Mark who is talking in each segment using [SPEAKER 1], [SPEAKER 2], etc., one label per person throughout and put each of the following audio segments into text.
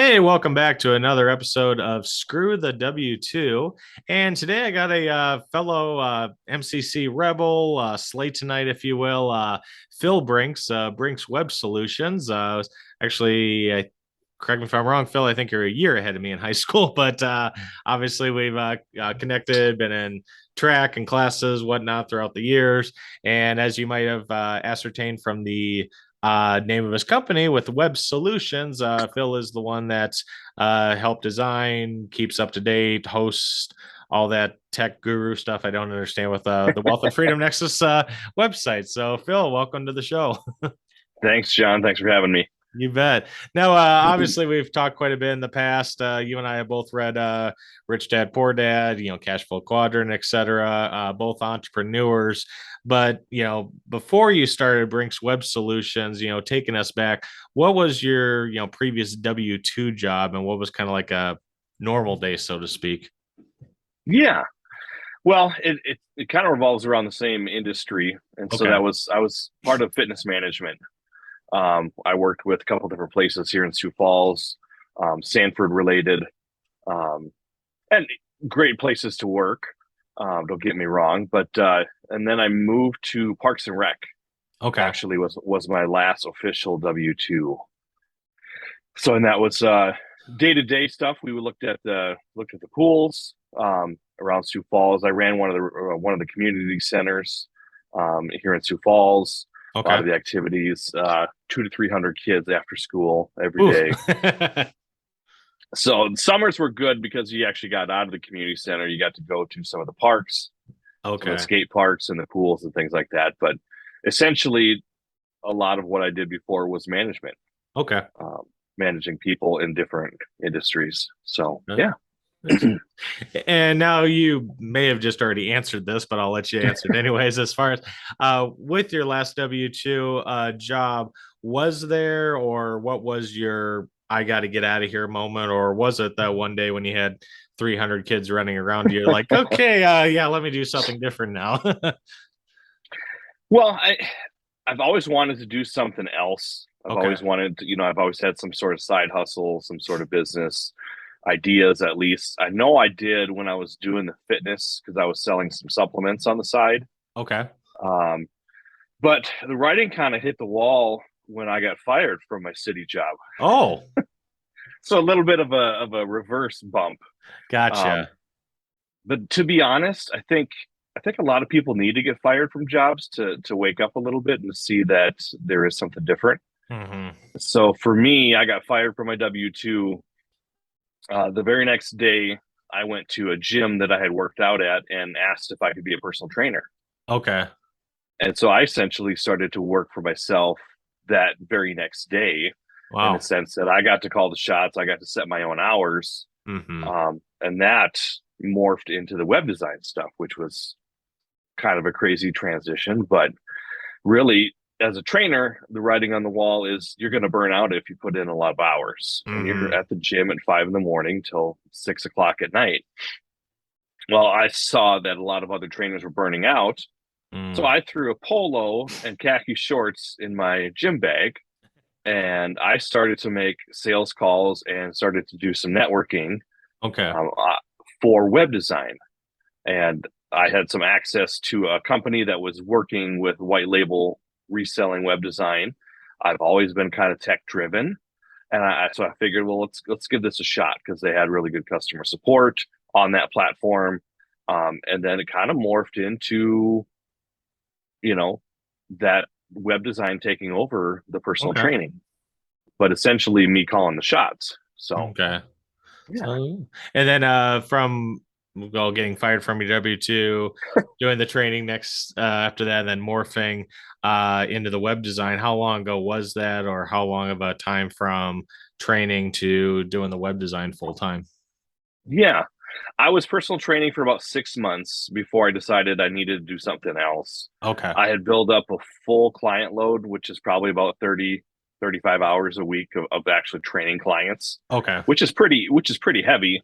[SPEAKER 1] Hey, welcome back to another episode of Screw the W2. And today I got a fellow MCC Rebel, Slate tonight, if you will, Phil Brinks, Brinks Web Solutions. Correct me if I'm wrong, Phil, I think you're a year ahead of me in high school, but obviously we've connected, been in track and classes, whatnot throughout the years. And as you might have ascertained from the name of his company with Web Solutions. Phil is the one that's helped design, keeps up to date, hosts all that tech guru stuff I don't understand with the Wealth and Freedom Nexus website. So, Phil, welcome to the show.
[SPEAKER 2] Thanks, John. Thanks for having me.
[SPEAKER 1] You bet. Now, obviously, we've talked quite a bit in the past. You and I have both read Rich Dad Poor Dad, Cash Flow Quadrant, etc. Both entrepreneurs. But before you started Brinks Web Solutions, taking us back, what was your previous W-2 job, and what was kind of like a normal day, so to speak?
[SPEAKER 2] Yeah. Well, it kind of revolves around the same industry, and so
[SPEAKER 1] Okay.
[SPEAKER 2] that was I was part of fitness management. I worked with a couple different places here in Sioux Falls, Sanford related, um, and great places to work. Don't get me wrong, but and then I moved to Parks and Rec.
[SPEAKER 1] Okay.
[SPEAKER 2] Actually, was my last official W-2. So, and that was day to day stuff. We looked at the pools around Sioux Falls. I ran one of the community centers here in Sioux Falls. A lot
[SPEAKER 1] Okay.
[SPEAKER 2] of the activities, 200 to 300 kids after school every
[SPEAKER 1] Oof.
[SPEAKER 2] day. So summers were good because you actually got out of the community center. You got to go to some of the parks, some of the
[SPEAKER 1] Okay.
[SPEAKER 2] skate parks and the pools and things like that. But essentially, a lot of what I did before was management,
[SPEAKER 1] Okay.
[SPEAKER 2] um, managing people in different industries. So
[SPEAKER 1] Good.
[SPEAKER 2] yeah.
[SPEAKER 1] Nice. And now you may have just already answered this, but I'll let you answer it anyways. As far as with your last W-2 job, was there or what was your I got to get out of here moment? Or was it that one day when you had 300 kids running around you, you're like, okay, yeah, let me do something different now?
[SPEAKER 2] Well, I've always wanted to do something else. I've
[SPEAKER 1] Okay.
[SPEAKER 2] always wanted to, I've always had some sort of side hustle, some sort of business ideas at least. I know I did when I was doing the fitness because I was selling some supplements on the side.
[SPEAKER 1] Okay.
[SPEAKER 2] Um, but the writing kind of hit the wall when I got fired from my city job.
[SPEAKER 1] Oh,
[SPEAKER 2] So a little bit of a reverse bump. Um,
[SPEAKER 1] gotcha.
[SPEAKER 2] but to be honest, I think a lot of people need to get fired from jobs to wake up a little bit and to see that there is something different.
[SPEAKER 1] Hmm.
[SPEAKER 2] So for me, I got fired from my W-2. The very next day, I went to a gym that I had worked out at and asked if I could be a personal trainer.
[SPEAKER 1] Okay.
[SPEAKER 2] And so I essentially started to work for myself that very next day in the
[SPEAKER 1] Wow.
[SPEAKER 2] sense that I got to call the shots, I got to set my own hours.
[SPEAKER 1] Hmm.
[SPEAKER 2] And that morphed into the web design stuff, which was kind of a crazy transition. But really, as a trainer, the writing on the wall is you're going to burn out if you put in a lot of hours and you're
[SPEAKER 1] Hmm.
[SPEAKER 2] at the gym at 5 in the morning till 6 o'clock at night. Well, I saw that a lot of other trainers were burning out. So
[SPEAKER 1] Mm.
[SPEAKER 2] I threw a polo and khaki shorts in my gym bag and I started to make sales calls and started to do some networking
[SPEAKER 1] Okay.
[SPEAKER 2] um, uh, for web design. And I had some access to a company that was working with white label reselling web design. I've always been kind of tech driven, and so I figured, well, let's give this a shot because they had really good customer support on that platform, and then it kind of morphed into you know that web design taking over the personal
[SPEAKER 1] Okay.
[SPEAKER 2] training, but essentially me calling the shots. So
[SPEAKER 1] Okay.
[SPEAKER 2] yeah,
[SPEAKER 1] So, and then from well, getting fired from your W-2, doing the training next after that, and then morphing into the web design. How long ago was that, or how long of a time from training to doing the web design full time?
[SPEAKER 2] yeah. I was personal training for about 6 months before I decided I needed to do something else.
[SPEAKER 1] Okay.
[SPEAKER 2] I had built up a full client load, which is probably about 30 to 35 hours a week of actually training clients,
[SPEAKER 1] Okay.
[SPEAKER 2] which is pretty heavy.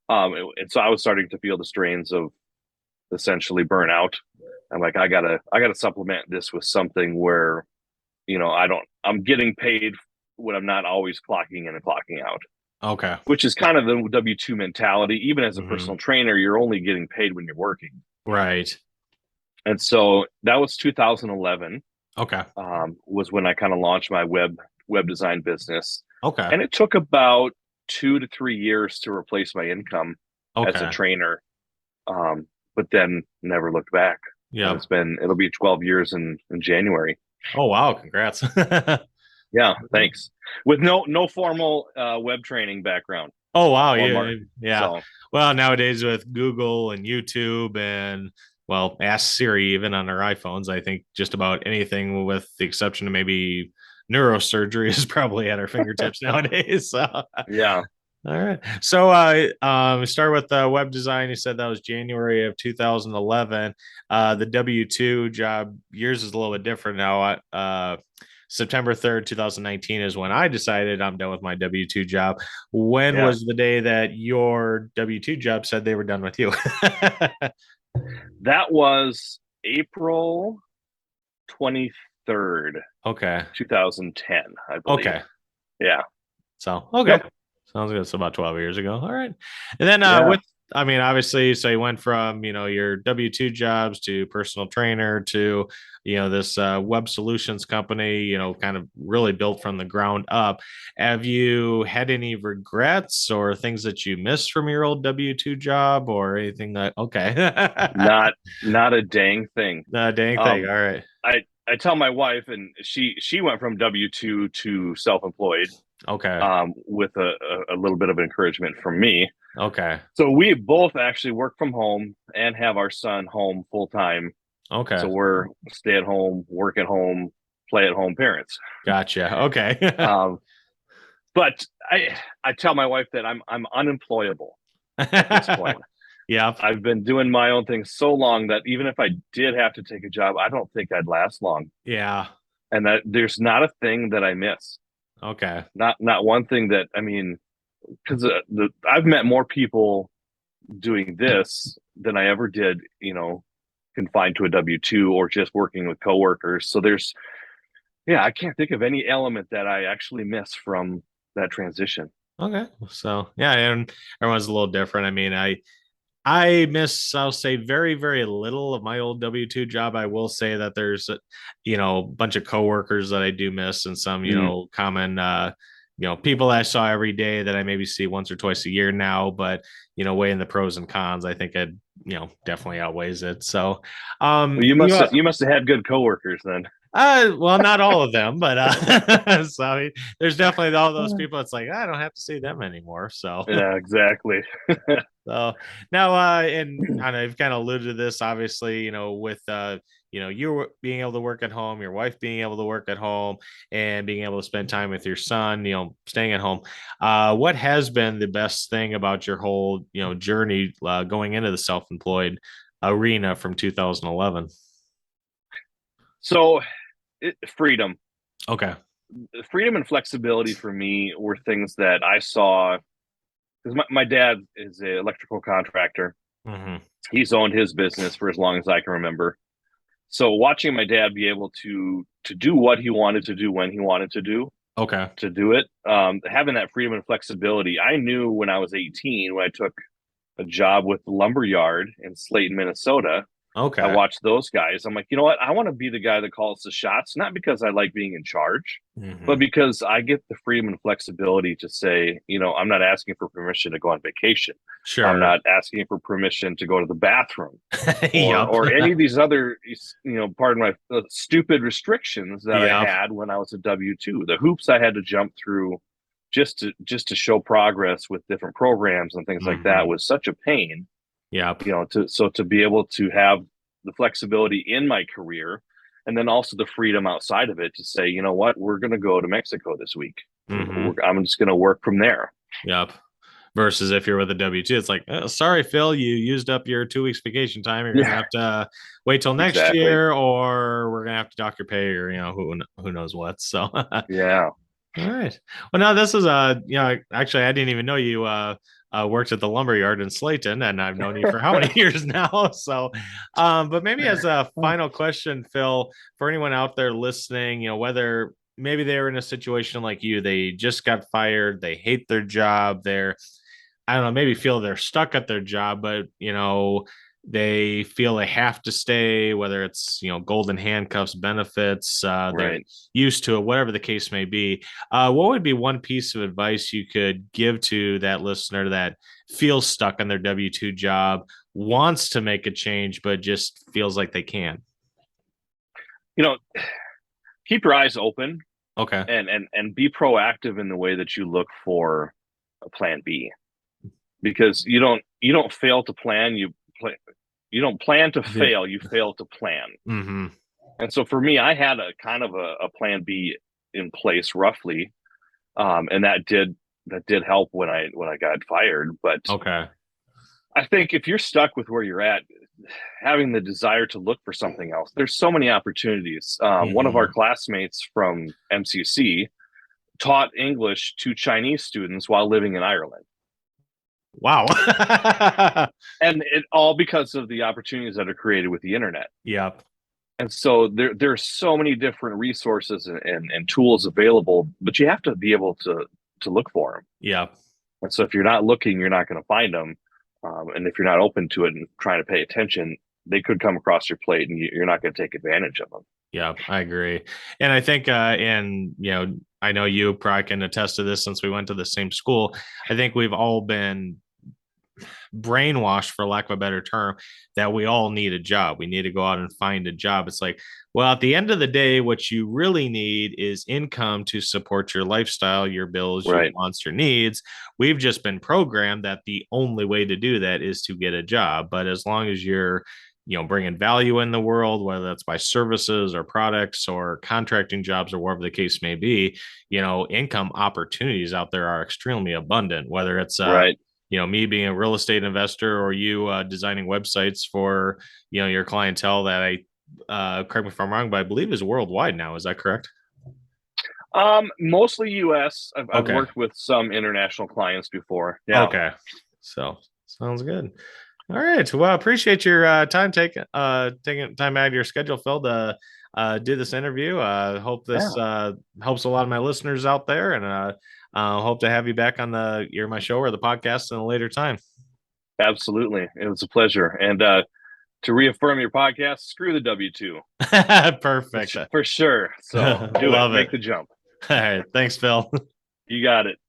[SPEAKER 2] And so I was starting to feel the strains of essentially burnout. I'm like, I gotta supplement this with something where, I'm getting paid when I'm not always clocking in and clocking out.
[SPEAKER 1] Okay.
[SPEAKER 2] which is kind of the W-2 mentality. Even as a
[SPEAKER 1] Hmm.
[SPEAKER 2] personal trainer, you're only getting paid when you're working.
[SPEAKER 1] Right.
[SPEAKER 2] And so that was 2011,
[SPEAKER 1] Okay.
[SPEAKER 2] was when I kind of launched my web design business.
[SPEAKER 1] Okay.
[SPEAKER 2] And it took about 2 to 3 years to replace my income as a
[SPEAKER 1] Okay.
[SPEAKER 2] trainer. But then never looked back. And
[SPEAKER 1] Yep.
[SPEAKER 2] it'll be 12 years in January.
[SPEAKER 1] Oh wow, congrats.
[SPEAKER 2] Yeah, thanks. With no formal web training background
[SPEAKER 1] Oh wow,
[SPEAKER 2] or
[SPEAKER 1] yeah,
[SPEAKER 2] marketing.
[SPEAKER 1] yeah.
[SPEAKER 2] So
[SPEAKER 1] Well, nowadays with Google and YouTube and well, Ask Siri even on our iPhones, I think just about anything with the exception of maybe neurosurgery is probably at our fingertips nowadays. So, all
[SPEAKER 2] yeah,
[SPEAKER 1] right. So, start with web design. You said that was January of 2011. The W-2 job, yours is a little bit different now. September 3rd, 2019 is when I decided I'm done with my W-2 job. When
[SPEAKER 2] yeah.
[SPEAKER 1] was the day that your W-2 job said they were done with you?
[SPEAKER 2] That was April 23rd,
[SPEAKER 1] Okay.
[SPEAKER 2] 2010, I believe.
[SPEAKER 1] Okay.
[SPEAKER 2] Yeah.
[SPEAKER 1] So, okay.
[SPEAKER 2] Yep.
[SPEAKER 1] Sounds good. It's about 12 years ago. All right. And then
[SPEAKER 2] Yeah.
[SPEAKER 1] I mean, obviously, so you went from, your W-2 jobs to personal trainer to, this web solutions company, kind of really built from the ground up. Have you had any regrets or things that you missed from your old W-2 job or anything that, okay.
[SPEAKER 2] Not not a dang thing.
[SPEAKER 1] No, dang thing.
[SPEAKER 2] Um,
[SPEAKER 1] All right.
[SPEAKER 2] I tell my wife, and she went from W-2 to self-employed,
[SPEAKER 1] Okay.
[SPEAKER 2] with a little bit of encouragement from me.
[SPEAKER 1] Okay.
[SPEAKER 2] So we both actually work from home and have our son home full time. So
[SPEAKER 1] Okay.
[SPEAKER 2] we're stay at home, work at home, play at home parents.
[SPEAKER 1] Gotcha. Okay.
[SPEAKER 2] Um, but I tell my wife that I'm unemployable at this point.
[SPEAKER 1] Yep.
[SPEAKER 2] I've been doing my own thing so long that even if I did have to take a job, I don't think I'd last long.
[SPEAKER 1] Yeah.
[SPEAKER 2] And that there's not a thing that I miss.
[SPEAKER 1] Okay.
[SPEAKER 2] Not one thing that I mean, because I've met more people doing this than I ever did, confined to a W-2 or just working with coworkers. So yeah, I can't think of any element that I actually miss from that transition.
[SPEAKER 1] Okay. So yeah, and everyone's a little different. I mean, I miss, I'll say, very, very little of my old W-2 job. I will say that there's a bunch of coworkers that I do miss and some,
[SPEAKER 2] Mm,
[SPEAKER 1] common people that I saw every day that I maybe see once or twice a year now, but weighing the pros and cons, I think it, definitely outweighs it. So
[SPEAKER 2] well, you must have had good coworkers then.
[SPEAKER 1] well, not all of them, but so there's definitely all those people. It's like I don't have to see them anymore. So,
[SPEAKER 2] Yeah, exactly.
[SPEAKER 1] so now, and I know you've kind of alluded to this, obviously, with you being able to work at home, your wife being able to work at home, and being able to spend time with your son, staying at home. What has been the best thing about your whole, journey going into the self-employed arena from 2011?
[SPEAKER 2] So, freedom,
[SPEAKER 1] Okay.
[SPEAKER 2] freedom and flexibility for me were things that I saw because my dad is an electrical contractor.
[SPEAKER 1] Hmm.
[SPEAKER 2] He's owned his business for as long as I can remember. So watching my dad be able to do what he wanted to do when he wanted
[SPEAKER 1] Okay.
[SPEAKER 2] to do it, having that freedom and flexibility. I knew when I was 18, when I took a job with the lumber yard in Slayton, Minnesota. I
[SPEAKER 1] Okay.
[SPEAKER 2] watched those guys. I'm like, you know what? I want to be the guy that calls the shots, not because I like being in charge, but
[SPEAKER 1] Hmm.
[SPEAKER 2] because I get the freedom and flexibility to say, I'm not asking for permission to go on vacation. I'm
[SPEAKER 1] Sure.
[SPEAKER 2] not asking for permission to go to the bathroom or
[SPEAKER 1] Yup.
[SPEAKER 2] or any of these other, pardon my stupid restrictions that I
[SPEAKER 1] Yep.
[SPEAKER 2] had when I was a W-2. The hoops I had to jump through just to show progress with different programs and things like that
[SPEAKER 1] Hmm.
[SPEAKER 2] was such a pain.
[SPEAKER 1] Yep.
[SPEAKER 2] To be able to have the flexibility in my career and then also the freedom outside of it to say, you know what, we're going to go to Mexico this week.
[SPEAKER 1] Hmm.
[SPEAKER 2] I'm just going to work from there.
[SPEAKER 1] Yep. Versus if you're with a W-2, it's like, oh, sorry, Phil, you used up your 2 weeks vacation time. You're gonna
[SPEAKER 2] Yeah,
[SPEAKER 1] have to wait till next
[SPEAKER 2] exactly.
[SPEAKER 1] year, or we're gonna have to dock your pay, or who knows what. So, all
[SPEAKER 2] Yeah.
[SPEAKER 1] right. Well, now this is actually, I didn't even know you worked at the lumber yard in Slayton, and I've known you for how many years now? So, but maybe as a final question, Phil, for anyone out there listening, whether maybe they were in a situation like you. They just got fired. They hate their job. I don't know, maybe feel they're stuck at their job, but they feel they have to stay, whether it's golden handcuffs, benefits, they're
[SPEAKER 2] Right.
[SPEAKER 1] used to it, whatever the case may be. What would be one piece of advice you could give to that listener that feels stuck on their W-2 job, wants to make a change, but just feels like they can't?
[SPEAKER 2] You know, keep your eyes open
[SPEAKER 1] Okay.
[SPEAKER 2] and be proactive in the way that you look for a plan B, because you don't fail to plan, you don't plan to
[SPEAKER 1] Yeah.
[SPEAKER 2] fail, you fail to plan.
[SPEAKER 1] Mm-hmm.
[SPEAKER 2] And so for me, I had a kind of a plan B in place roughly, and that did help when I got fired. But
[SPEAKER 1] Okay.
[SPEAKER 2] I think if you're stuck with where you're at, having the desire to look for something else, there's so many opportunities. One of our
[SPEAKER 1] Mm-hmm.
[SPEAKER 2] classmates from MCC taught English to Chinese students while living in Ireland.
[SPEAKER 1] Wow.
[SPEAKER 2] And it all because of the opportunities that are created with the internet.
[SPEAKER 1] Yep.
[SPEAKER 2] And so there's so many different resources and tools available, but you have to be able to look for them.
[SPEAKER 1] Yep.
[SPEAKER 2] And so if you're not looking, you're not going to find them. And if you're not open to it and trying to pay attention, they could come across your plate, and you're not going to take advantage of them.
[SPEAKER 1] Yeah, I agree. And I think, I know you probably can attest to this since we went to the same school. I think we've all been brainwashed, for lack of a better term, that we all need a job. We need to go out and find a job. It's like, well, at the end of the day, what you really need is income to support your lifestyle, your bills, your
[SPEAKER 2] Right.
[SPEAKER 1] wants, your needs. We've just been programmed that the only way to do that is to get a job. But as long as you're bringing value in the world, whether that's by services or products or contracting jobs or whatever the case may be, income opportunities out there are extremely abundant, whether it's
[SPEAKER 2] Right.
[SPEAKER 1] me being a real estate investor, or you designing websites for your clientele that correct me if I'm wrong, but I believe is worldwide now. Is that correct?
[SPEAKER 2] Mostly US. I've
[SPEAKER 1] Okay.
[SPEAKER 2] worked with some international clients before. Yeah.
[SPEAKER 1] Okay. So sounds good. All right. Well, I appreciate your time taking time out of your schedule, Phil, to do this interview. Hope this
[SPEAKER 2] Yeah.
[SPEAKER 1] helps a lot of my listeners out there, and hope to have you back on my show or the podcast in a later time.
[SPEAKER 2] Absolutely. It was a pleasure. And to reaffirm your podcast, screw the W-2.
[SPEAKER 1] Perfect.
[SPEAKER 2] For sure. So do it.
[SPEAKER 1] Love it.
[SPEAKER 2] Make the jump.
[SPEAKER 1] All right. Thanks, Phil.
[SPEAKER 2] You got it.